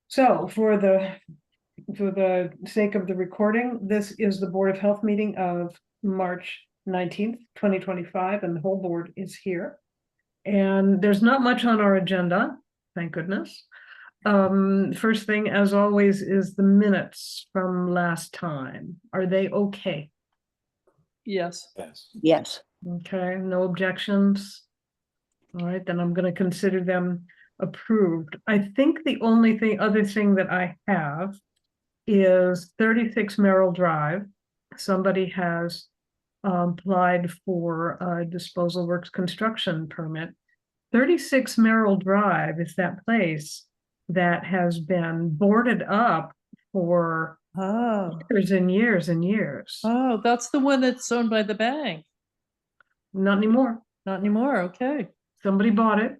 So for the sake of the recording, this is the Board of Health meeting of March 19th, 2025, and the whole board is here. And there's not much on our agenda, thank goodness. First thing, as always, is the minutes from last time. Are they okay? Yes. Yes. Okay, no objections. All right, then I'm going to consider them approved. I think the only other thing that I have is 36 Merrill Drive. Somebody has applied for a disposal works construction permit. 36 Merrill Drive is that place that has been boarded up for Oh, years and years and years. oh, that's the one that's owned by the bank. Not anymore. Not anymore. Okay. Somebody bought it,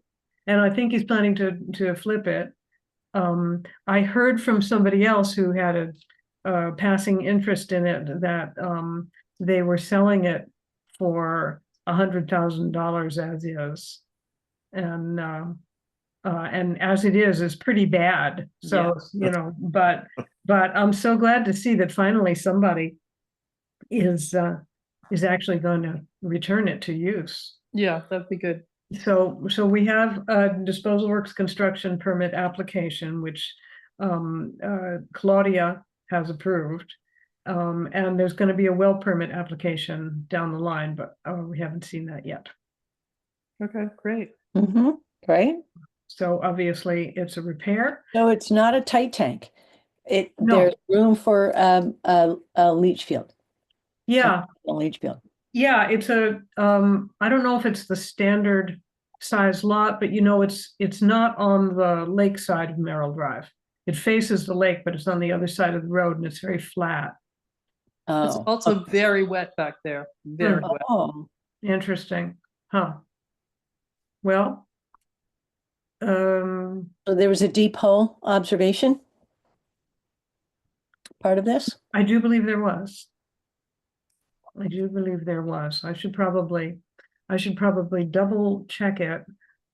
and I think he's planning to flip it. I heard from somebody else who had a passing interest in it that they were selling it for $100,000 as is, and as it is pretty bad. So you know, but I'm so glad to see that finally somebody is actually going to return it to use. Yeah, that'd be good. So we have a disposal works construction permit application, which Claudia has approved. And there's going to be a well permit application down the line, but we haven't seen that yet. Okay, great. Mm-hmm. Right. So obviously it's a repair. No, it's not a tight tank. No. There's room for a leach field. Yeah. A leach field. Yeah, it's a I don't know if it's the standard size lot, but you know, it's not on the lake side of Merrill Drive. It faces the lake, but it's on the other side of the road and it's very flat. It's Oh, also very wet back there. Very wet. oh, Interesting. Huh. Well, so there was a deep hole observation part of this? I do believe there was. I do believe there was. I should probably double check it.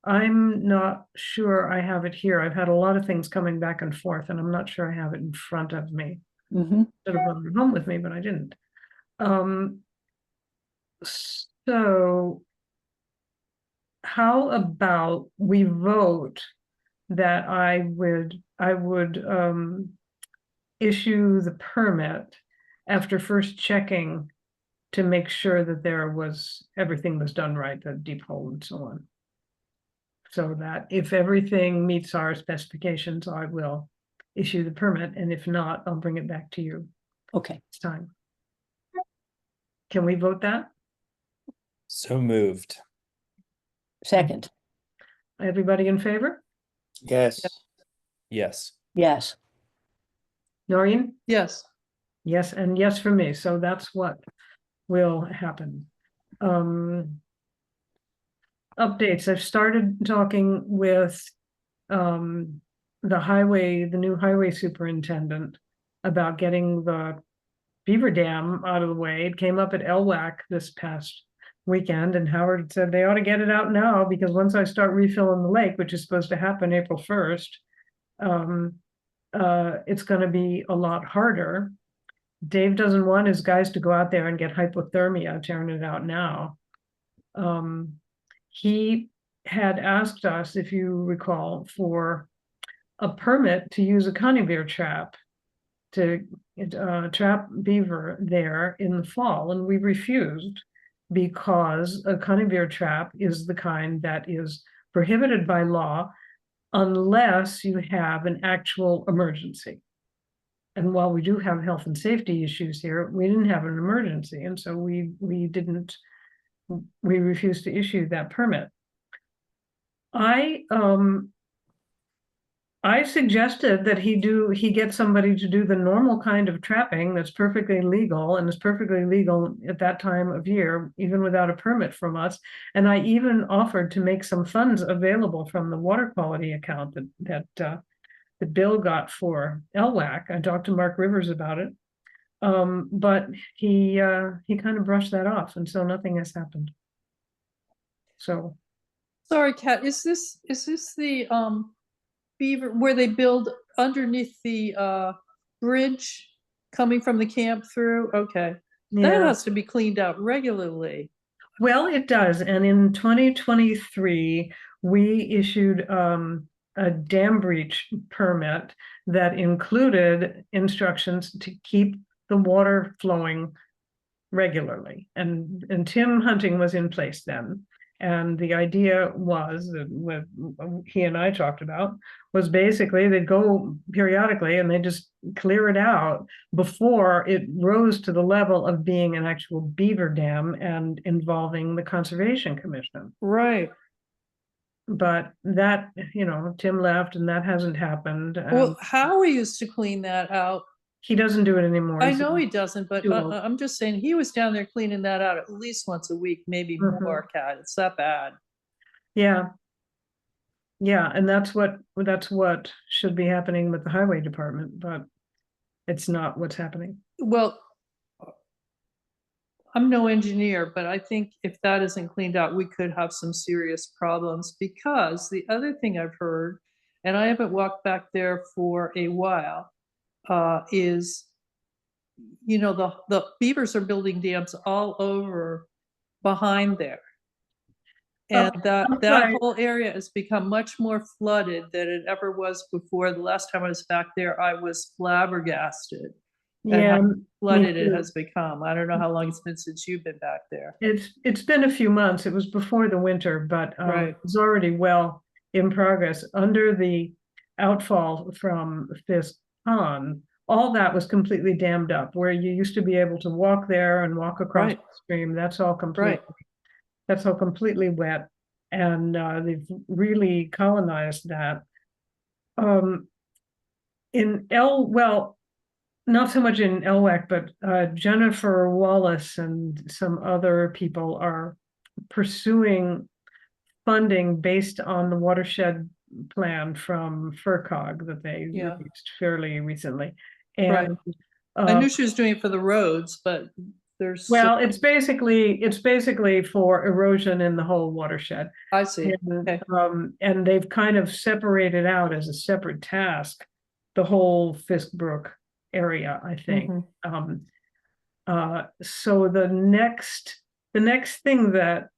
I'm not sure I have it here. I've had a lot of things coming back and forth, and I'm not sure I have it in front of me. Mm-hmm. Should have brought it home with me, but I didn't. So how about we vote that I would issue the permit after first checking to make sure that everything was done right, the deep hole and so on. So that if everything meets our specifications, I will issue the permit, and if not, I'll bring it back to you. Okay. It's time. Can we vote that? So moved. Second. Everybody in favor? Yes. Yes. Yes. Noreen? Yes. Yes, and yes for me. So that's what will happen. Updates. I've started talking with the new highway superintendent about getting the beaver dam out of the way. It came up at LWAC this past weekend, and Howard said they ought to get it out now, because once I start refilling the lake, which is supposed to happen April 1st, it's going to be a lot harder. Dave doesn't want his guys to go out there and get hypothermia tearing it out now. He had asked us, if you recall, for a permit to use a conibeer trap to trap beaver there in the fall, and we refused, because a conibeer trap is the kind that is prohibited by law unless you have an actual emergency. And while we do have health and safety issues here, we didn't have an emergency, and so we refused to issue that permit. I suggested that he get somebody to do the normal kind of trapping that's perfectly legal, and is perfectly legal at that time of year, even without a permit from us. And I even offered to make some funds available from the water quality account that Bill got for LWAC. I talked to Mark Rivers about it, but he kind of brushed that off, and so nothing has happened. So, Sorry, Kat, is this the beaver, where they build underneath the bridge coming from the camp through? Okay. That Yeah, has to be cleaned out regularly. well, it does. And in 2023, we issued a dam breach permit that included instructions to keep the water flowing regularly. And Tim Hunting was in place then. And the idea was that what he and I talked about was basically they'd go periodically and they just clear it out before it rose to the level of being an actual beaver dam and involving the Conservation Commission. Right. But that, Tim left and that hasn't happened. Well, Howie used to clean that out. He doesn't do it anymore. I He's- know he doesn't, but too old. I'm just saying, he was down there cleaning that out at least once a week, maybe Mhm. more, Cat. It's that bad. Yeah. Yeah, and that's what should be happening with the highway department, but it's not what's happening. Well, I'm no engineer, but I think if that isn't cleaned out, we could have some serious problems, because the other thing I've heard, and I haven't walked back there for a while, is, the beavers are building dams all over behind there. And that right. whole area has become much more flooded than it ever was before. The last time I was back there, I was flabbergasted at Yeah, how me flooded it too. has become. I don't know how long it's been since you've been back there. It's been a few months. It was before the winter, but Right. it's already well in progress. Under the outfall from Fisk Pond, all that was completely dammed up, where you used to be able to walk there and walk across Right. the stream. That's all completely wet, and they've really colonized that. Well, not so much in Elwek, but Jennifer Wallace and some other people are pursuing funding based on the watershed plan from FERCog that they Yeah. released fairly recently. Right. And I knew she was doing it for the roads, but there's. well, it's basically for erosion in the whole watershed. I see. And, Okay. and they've kind of separated out as a separate task, the whole Fisk Brook area, I think. Mhm. So the next thing that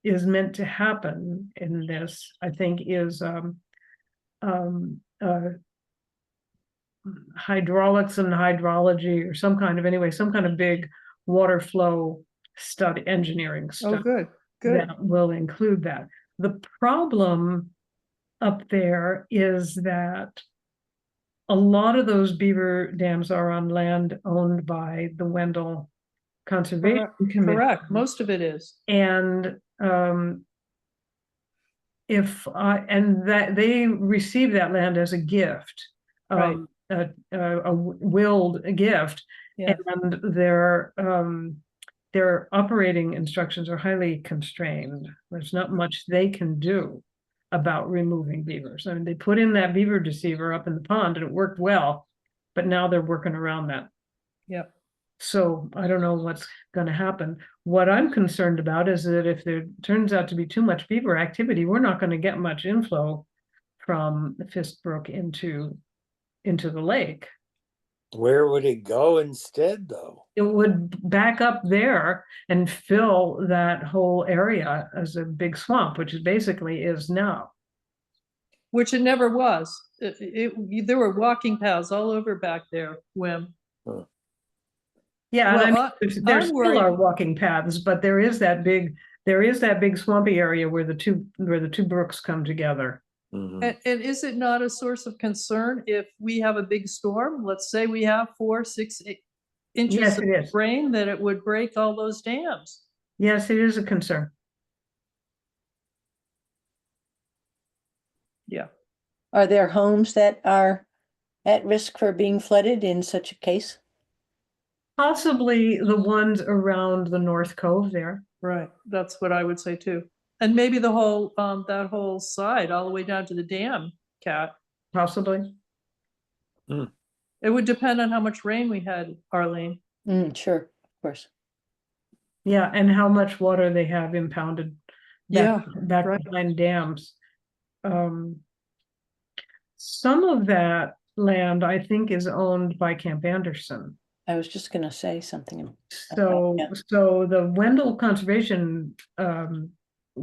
is meant to happen in this, I think, is hydraulics and hydrology, or some kind of big water flow study, engineering Oh, study good, good. that will include that. The problem up there is that a lot of those beaver dams are on land owned by the Wendell Conservation Commission. Correct. Most of it is. And that they receive that land as a gift, Right. a willed gift, Yeah. and their operating instructions are highly constrained. There's not much they can do about removing beavers. I mean, they put in that beaver deceiver up in the pond and it worked well, but now they're working around that. Yep. So I don't know what's going to happen. What I'm concerned about is that if there turns out to be too much beaver activity, we're not going to get much inflow from Fisk Brook into the lake. Where would it go instead, though? It would back up there and fill that whole area as a big swamp, which it basically is now. Which it never was. There were walking paths all over back there, Wim. Yeah, Well, and I mean, there I'm still worried- are walking paths, but there is that big swampy area where the two brooks come together. Mhm. And is it not a source of concern if we have a big storm? Let's say we have 4, 6 inches Yes, of it is. rain, that it would break all those dams. Yes, it is a concern. Yeah. Are there homes that are at risk for being flooded in such a case? Possibly the ones around the North Cove there. Right. That's what I would say too. And maybe the whole, that whole side, all the way down to the dam, Cat. Possibly. It would depend on how much rain we had, Arlene. Sure, of course. Yeah, and how much water they have impounded back Yeah, right. behind dams. some of that land, I think, is owned by Camp Anderson. I was just gonna say something. So, Yeah. so the Wendell Conservation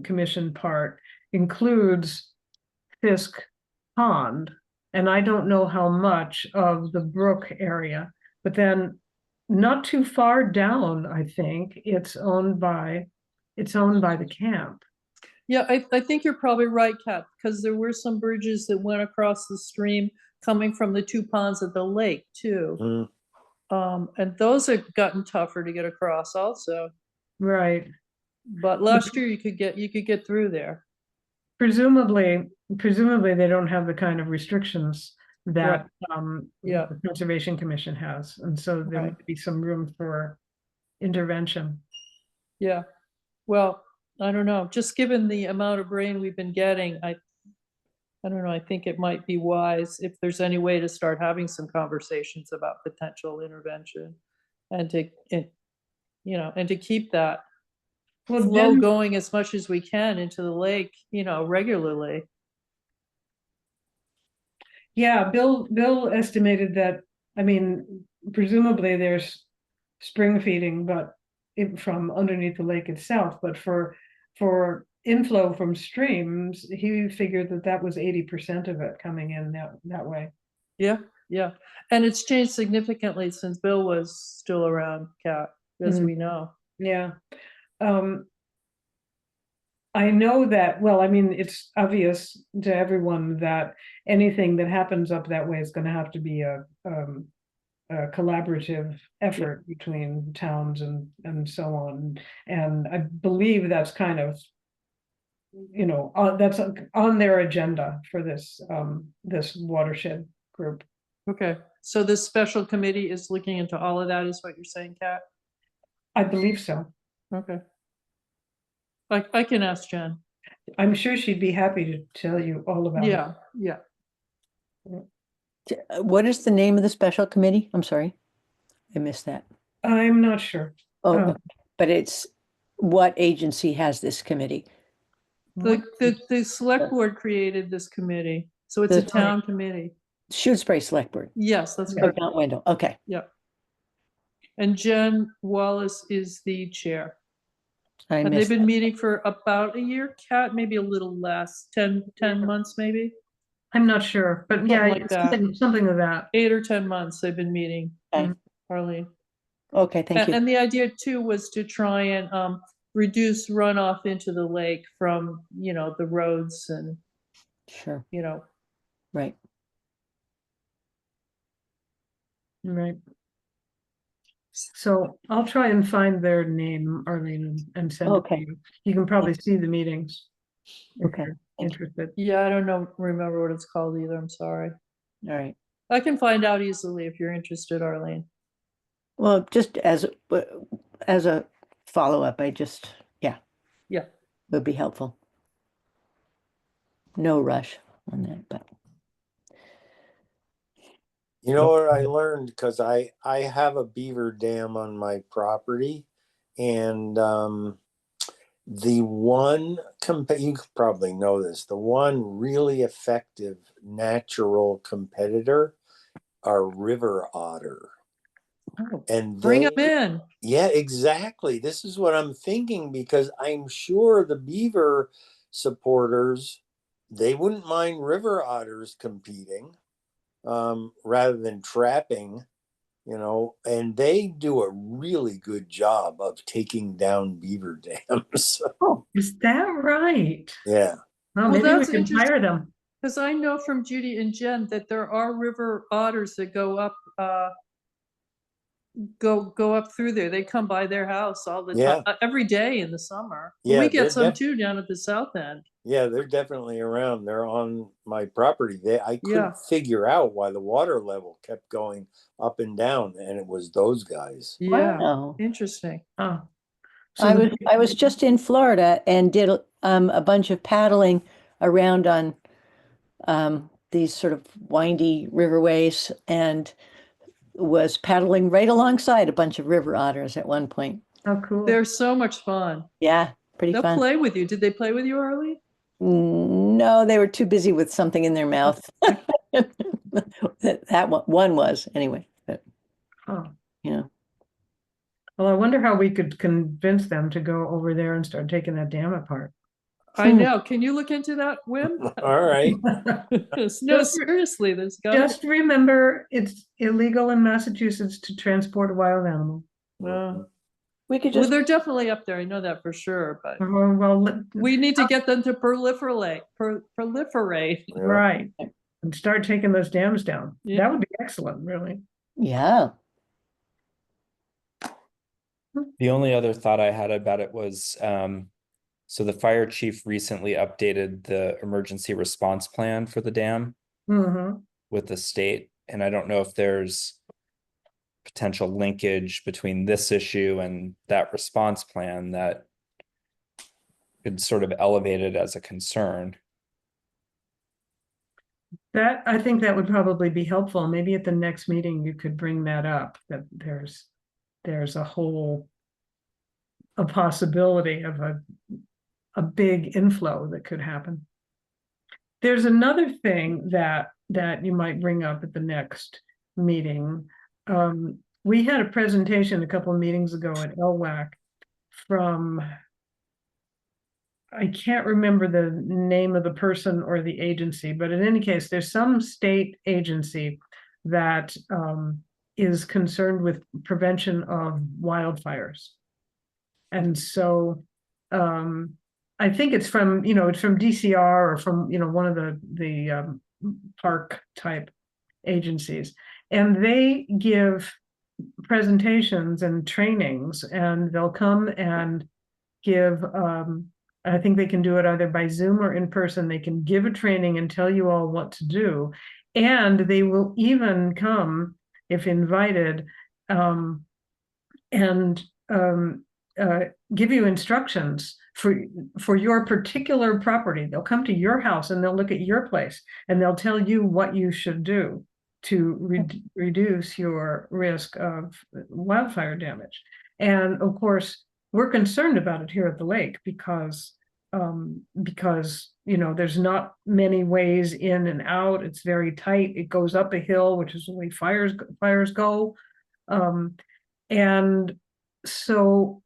Commission part includes Fisk Pond, and I don't know how much of the brook area, but then not too far down, I think, it's owned by the camp. Yeah, I think you're probably right, Kat, because there were some bridges that went across the stream coming from the two ponds at the lake too. Mm. And those have gotten tougher to get across also. Right. But last year you could get through there. Presumably they don't have the kind of restrictions that Yeah. the Conservation Commission has, and so there Right. might be some room for intervention. Yeah. Well, I don't know. Just given the amount of rain we've been getting, I don't know. I think it might be wise if there's any way to start having some conversations about potential intervention, and to keep that Well, flow Jen, going as much as we can into the lake, regularly. yeah, Bill estimated that, I mean, presumably there's spring feeding, but from underneath the lake itself, but for inflow from streams, he figured that was 80% of it coming in that way. Yeah, yeah. And it's changed significantly since Bill was still around, Kat, as we know. Yeah. I know that, well, I mean, it's obvious to everyone that anything that happens up that way is going to have to be a collaborative effort between towns and so on. And I believe that's kind of, that's on their agenda for this watershed group. Okay, so this special committee is looking into all of that, is what you're saying, Kat? I believe so. Okay. I can ask Jen. I'm sure she'd be happy to tell you all about it. Yeah. What is the name of the special committee? I'm sorry, I missed that. I'm not sure. Oh, Oh. okay. But it's, what agency has this committee? The select board created this committee, so it's a The- town committee. Shutesbury Select Board. Yes, that's Oh, correct. not Wendell. Okay, Yeah. And Jen Wallace is the chair. I And they've missed been that. meeting for about a year, Kat, maybe a little less, 10 months maybe? I'm not sure, but yeah, Something like that. something of that. 8 or 10 months they've been meeting, Okay. Arlene. Okay, thank you. And the idea too was to try and reduce runoff into the lake from, the roads and, Sure, right. Right. So I'll try and find their name, Arlene, and send it to Okay. you. You can probably see the meetings. if Okay, you're thank you. Interested. yeah, I don't remember what it's called either. I'm sorry. All right. I can find out easily if you're interested, Arlene. Well, just as a follow-up, Yeah. would be helpful. No rush on that, but You know what I learned, because I have a beaver dam on my property, and the one you probably know this, the one really effective natural competitor are river otter. Oh, And bring they, them in. yeah, exactly. This is what I'm thinking, because I'm sure the beaver supporters, they wouldn't mind river otters competing, rather than trapping, and they do a really good job of taking down beaver dams. Oh, is that right? Yeah. Well, Well, maybe we that's can hire them. Because I know from Judy and Jen that there are river otters that go up through there. They come by their house all the Yeah. time, every day in the summer. Yeah, We get they're some too down at the south end. Yeah, they're definitely around. They're on my property. I Yeah. couldn't figure out why the water level kept going up and down, and it was those guys. Yeah, wow. interesting. Oh. So I was just in Florida and did a bunch of paddling around on these sort of windy riverways, and was paddling right alongside a bunch of river otters at one point. Oh, cool. They're so much fun. Yeah, pretty They'll fun. play with you. Did they play with you, Arlie? No, they were too busy with something in their mouth. That one was anyway, but Oh, yeah. well, I wonder how we could convince them to go over there and start taking that dam apart. I know. Can you look into that, Wim? All right. No, seriously, there's got Just remember, it's illegal in Massachusetts to transport a wild animal. We could well, just, they're definitely up there. I know that for sure, but Well, we need to get them to proliferate. Yeah. right, and start taking those dams down. Yeah. That would be excellent, really. yeah. The only other thought I had about it was, so the fire chief recently updated the emergency response plan for the dam Mhm. with the state, and I don't know if there's potential linkage between this issue and that response plan that could sort of elevate it as a concern. That, I think that would probably be helpful. Maybe at the next meeting, you could bring that up, that there's a possibility of a big inflow that could happen. There's another thing that you might bring up at the next meeting. We had a presentation a couple of meetings ago at LWAC from, I can't remember the name of the person or the agency, but in any case, there's some state agency that is concerned with prevention of wildfires. And so I think it's from, it's from DCR or from, one of the park type agencies. And they give presentations and trainings, and they'll come and give, I think they can do it either by Zoom or in person. They can give a training and tell you all what to do. And they will even come, if invited, and give you instructions for your particular property. They'll come to your house and they'll look at your place and they'll tell you what you should do to reduce your risk of wildfire damage. And of course, we're concerned about it here at the lake because there's not many ways in and out. It's very tight. It goes up a hill, which is the way fires go. And so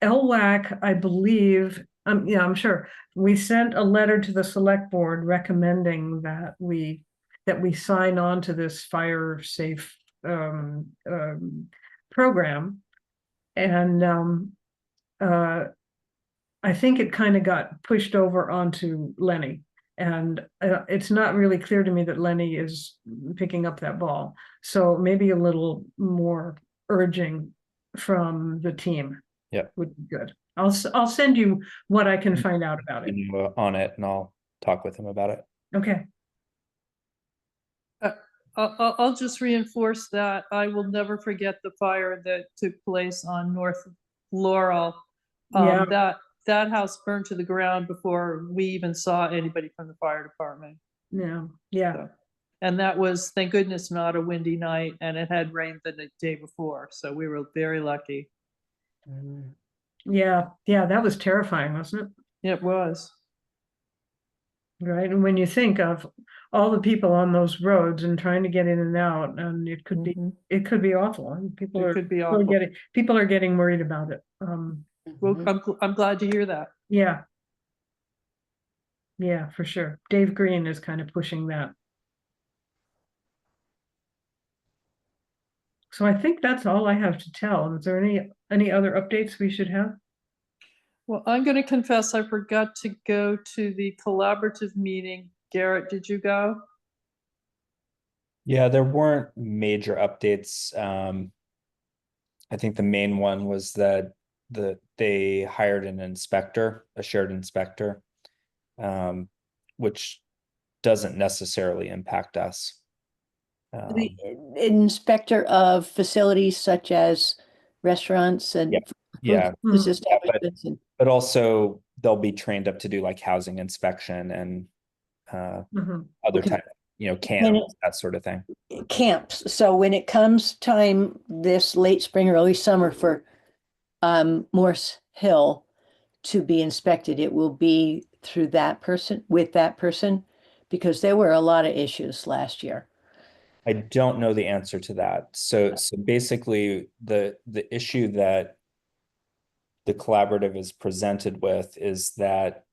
LWAC, I believe, I'm sure, we sent a letter to the select board recommending that we sign on to this fire safe program. And I think it kind of got pushed over onto Lenny. And it's not really clear to me that Lenny is picking up that ball. So maybe a little more urging from the team. Yeah, would be good. I'll send you what I can find out about it. On it, and I'll talk with him about it. Okay. I'll just reinforce that I will never forget the fire that took place on North Laurel. Yeah. That house burned to the ground before we even saw anybody from the fire department. Yeah. Yeah. So, and that was, thank goodness, not a windy night, and it had rained the day before, so we were very lucky. Yeah. Yeah. That was terrifying, wasn't it? It was. Right. And when you think of all the people on those roads and trying to get in and out, and it could be awful. And people It are could be awful. people are getting worried about it. Well, I'm glad to hear that. Yeah. Yeah, for sure. Dave Green is kind of pushing that. So I think that's all I have to tell. Is there any other updates we should have? Well, I'm going to confess I forgot to go to the collaborative meeting. Garrett, did you go? Yeah, there weren't major updates. I think the main one was that they hired an inspector, a shared inspector, which doesn't necessarily impact us. The inspector of facilities such as restaurants and Yeah, food establishments and but also they'll be trained up to do like housing inspection and other Okay. type, camps, that sort of thing. camps. So when it comes time this late spring, early summer for Morse Hill to be inspected, it will be through that person, with that person, because there were a lot of issues last year. I don't know the answer to that. So basically the issue that the collaborative is presented with is that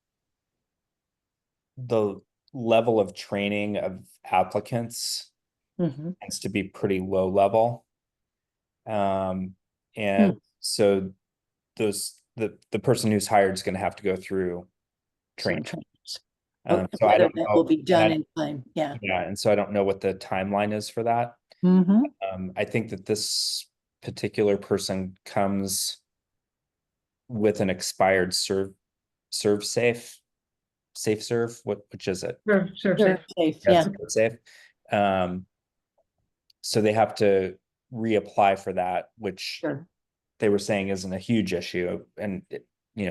the level of training of applicants Mhm. tends to be pretty low level. And so the person who's hired is going to have to go through Some training. trainings. So I Whether don't that know. will be and done I- in time, yeah. Yeah, and so I don't know what the timeline is for that. Mhm. I think that this particular person comes with an expired serve safe serve, which is it? Sure, Sure, safe, yeah, Yes, safe. So they have to reapply for that, which sure. they were saying isn't a huge issue and,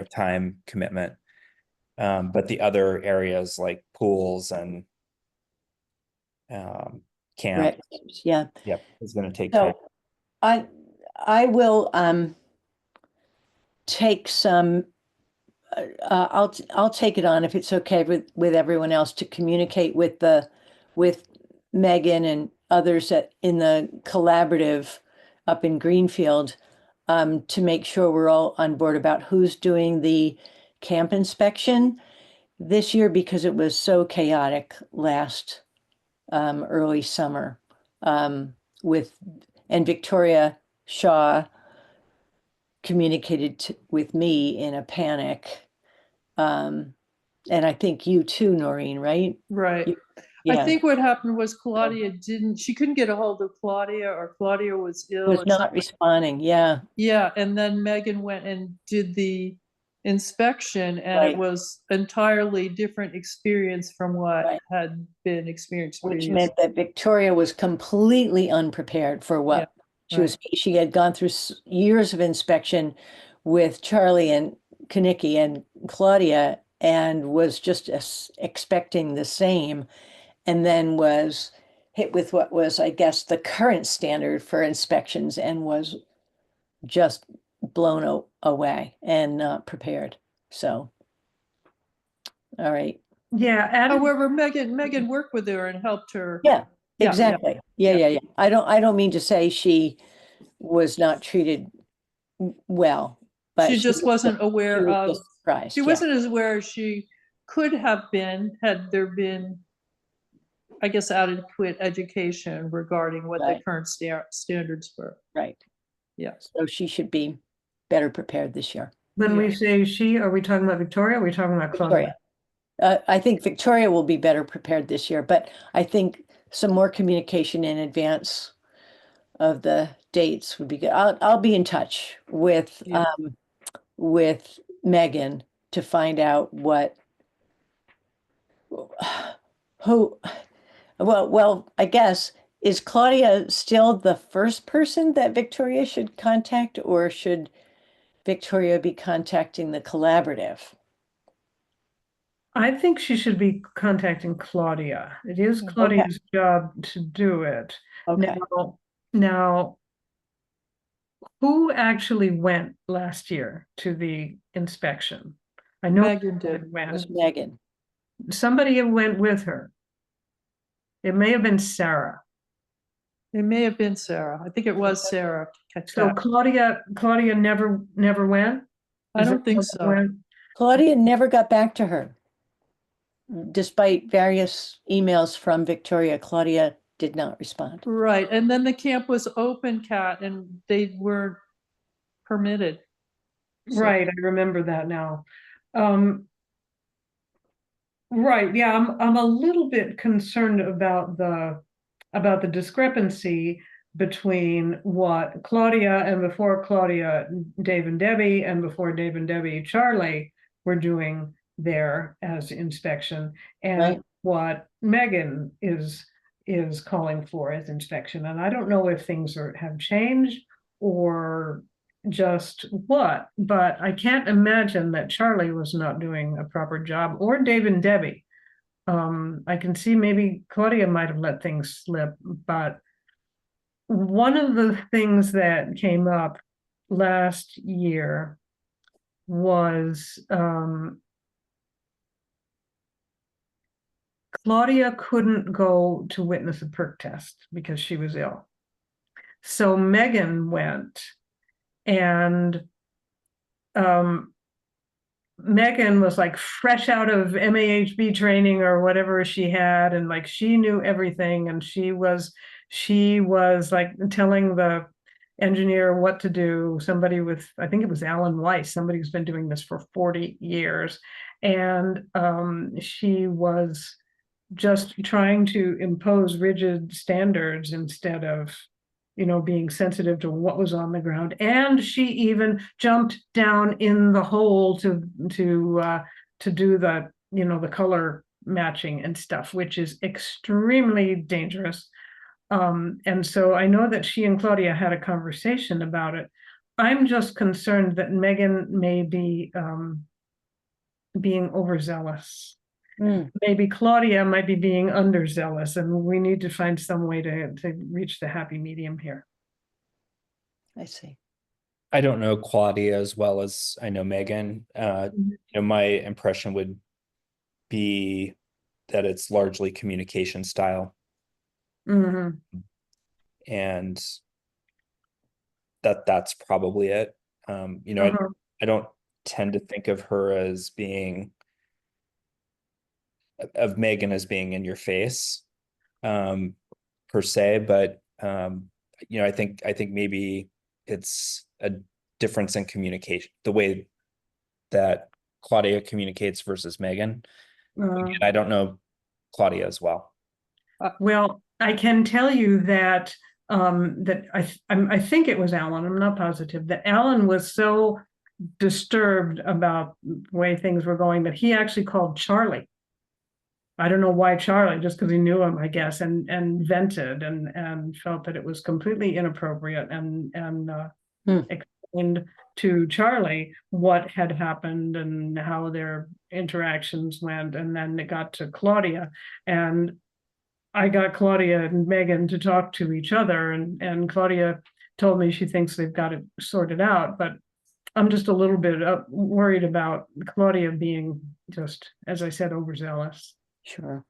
time commitment. But the other areas like pools and camp, Right, yeah. yep, is gonna take time. So I will take some I'll take it on if it's okay with everyone else to communicate with Megan and others in the collaborative up in Greenfield to make sure we're all on board about who's doing the camp inspection this year because it was so chaotic last early summer with and Victoria Shaw communicated with me in a panic. And I think you too, Noreen, right? Right. I Yeah, think what happened was she couldn't get a hold of Claudia, or Claudia was ill. was or not something. responding. Yeah, Yeah, and then Megan went and did the inspection, and Right. it was entirely different experience from what Right. had been experienced which previously. meant that Victoria was completely unprepared for what she had gone through years of inspection with Charlie and Kanicki and Claudia and was just expecting the same, and then was hit with what was, I guess, the current standard for inspections and was just blown away and not prepared. So, all right. yeah, added, However, Megan worked with her and helped her. Yeah, Yeah, exactly. yeah. Yeah. I don't mean to say she was not treated well, but She just wasn't she aware was of, just surprised. she Yeah, wasn't as aware as she could have been had there been, I guess, adequate education regarding what the Right. current standards were. right. Yeah. So she should be better prepared this year. when we Yeah. say she, are we talking about Victoria? Are we talking about Claudia? Victoria. I think Victoria will be better prepared this year, but I think some more communication in advance of the dates would be good. I'll be in touch Yeah. with Megan to find out who, well, I guess, is Claudia still the first person that Victoria should contact, or should Victoria be contacting the collaborative? I think she should be contacting Claudia. It is Okay. Claudia's job to do it. Okay. Now, who actually went last year to the inspection? I know Megan did. It went. was Megan. Somebody went with her. It may have been Sarah. It may have been Sarah. I think it was Sarah. So Claudia never went? I Is don't that think how it so. went? Claudia never got back to her. Despite various emails from Victoria, Claudia did not respond. Right. And then the camp was open, Cat, and they weren't permitted. So- Right, I remember that now. Right, yeah, I'm a little bit concerned about the discrepancy between what Claudia and before Claudia, Dave and Debbie, and before Dave and Debbie, Charlie were doing there as inspection, and Right. what Megan is calling for as inspection. And I don't know if things have changed or just what, but I can't imagine that Charlie was not doing a proper job, or Dave and Debbie. I can see maybe Claudia might have let things slip, but one of the things that came up last year was Claudia couldn't go to witness a perk test because she was ill. So Megan went, and Megan was like fresh out of MAHB training or whatever she had, and like she knew everything, and she was like telling the engineer what to do. Somebody with, I think it was Alan Weiss, somebody who's been doing this for 40 years, and she was just trying to impose rigid standards instead of, being sensitive to what was on the ground. And she even jumped down in the hole to do the, the color matching and stuff, which is extremely dangerous. And so I know that she and Claudia had a conversation about it. I'm just concerned that Megan may be being overzealous. Maybe Claudia might be being underzealous, and we need to find some way to reach the happy medium here. I see. I don't know Claudia as well as I know Megan. My impression would be that it's largely communication style, Mhm. and that's probably it. Uh-huh. I don't tend to think of her as being of Megan as being in your face, per se, but I think maybe it's a difference in communication, the way that Claudia communicates versus Megan. Again, I don't know Claudia as well. Well, I can tell you that that I think it was Alan. I'm not positive that Alan was so disturbed about the way things were going that he actually called Charlie. I don't know why Charlie, just because he knew him, I guess, and vented and felt that it was completely inappropriate, and explained to Charlie what had happened and how their interactions went, and then it got to Claudia, and I got Claudia and Megan to talk to each other, and Claudia told me she thinks they've got it sorted out, but I'm just a little bit worried about Claudia being just, as I said, overzealous. Sure.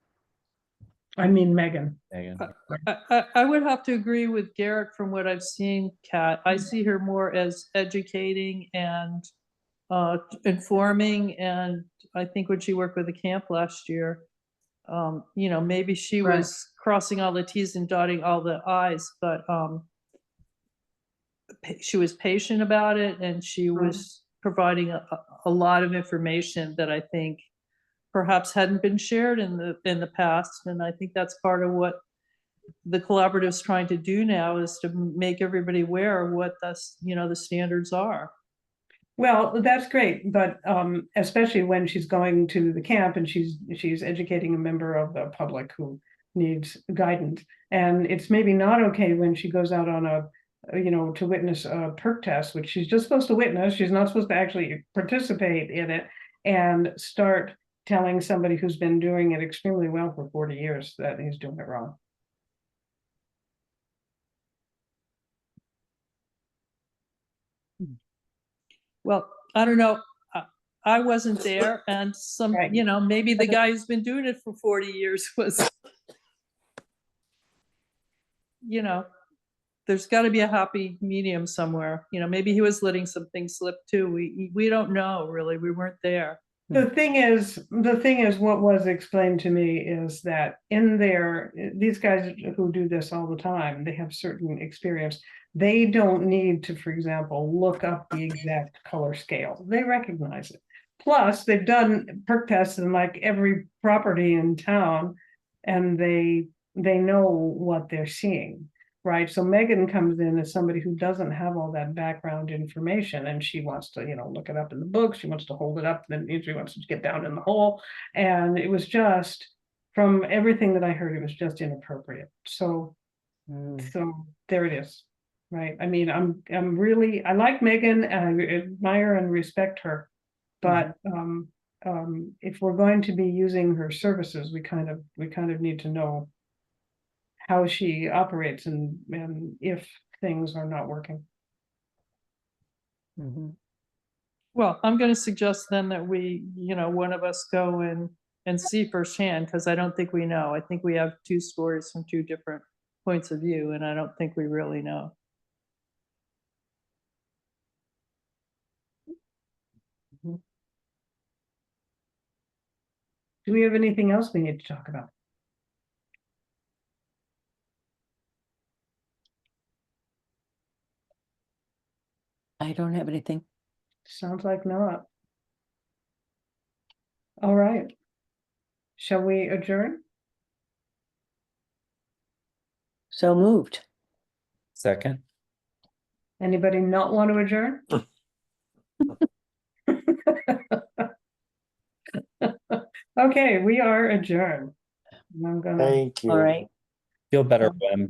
I mean, Megan. I would have to agree with Garrett from what I've seen, Kat. I see her more as educating and informing, and I think when she worked with the camp last year, maybe she Right. was crossing all the T's and dotting all the I's, but she was patient about it, and she was providing a lot of information that I think perhaps hadn't been shared in the past. And I think that's part of what the collaborative is trying to do now, is to make everybody aware of what the standards are. Well, that's great, but especially when she's going to the camp and she's educating a member of the public who needs guidance. And it's maybe not okay when she goes out on to witness a perk test, which she's just supposed to witness. She's not supposed to actually participate in it, and start telling somebody who's been doing it extremely well for 40 years that he's doing it wrong. Well, I don't know. I wasn't there, and Right. maybe the guy who's been doing it for 40 years was, there's got to be a happy medium somewhere. Maybe he was letting some things slip too. We don't know, really. We weren't there. The thing is, what was explained to me is that these guys who do this all the time, they have certain experience. They don't need to, for example, look up the exact color scale. They recognize it. Plus, they've done perk tests in like every property in town, and they know what they're seeing. Right. So Megan comes in as somebody who doesn't have all that background information, and she wants to, look it up in the book. She wants to hold it up, then she wants to get down in the hole. And it was just, from everything that I heard, it was just inappropriate. So there it is. Right. I mean, I like Megan, and I admire and respect her. But if we're going to be using her services, we kind of need to know how she operates, and if things are not working. Well, I'm going to suggest then that we, one of us go and and see firsthand, because I don't think we know. I think we have two stories from two different points of view, and I don't think we really know. Do we have anything else we need to talk about? I don't have anything. Sounds like not. All right. Shall we adjourn? So moved. Second. Anybody not want to adjourn? Okay, we are adjourned. I'm gonna. Thank you. All right. Feel better when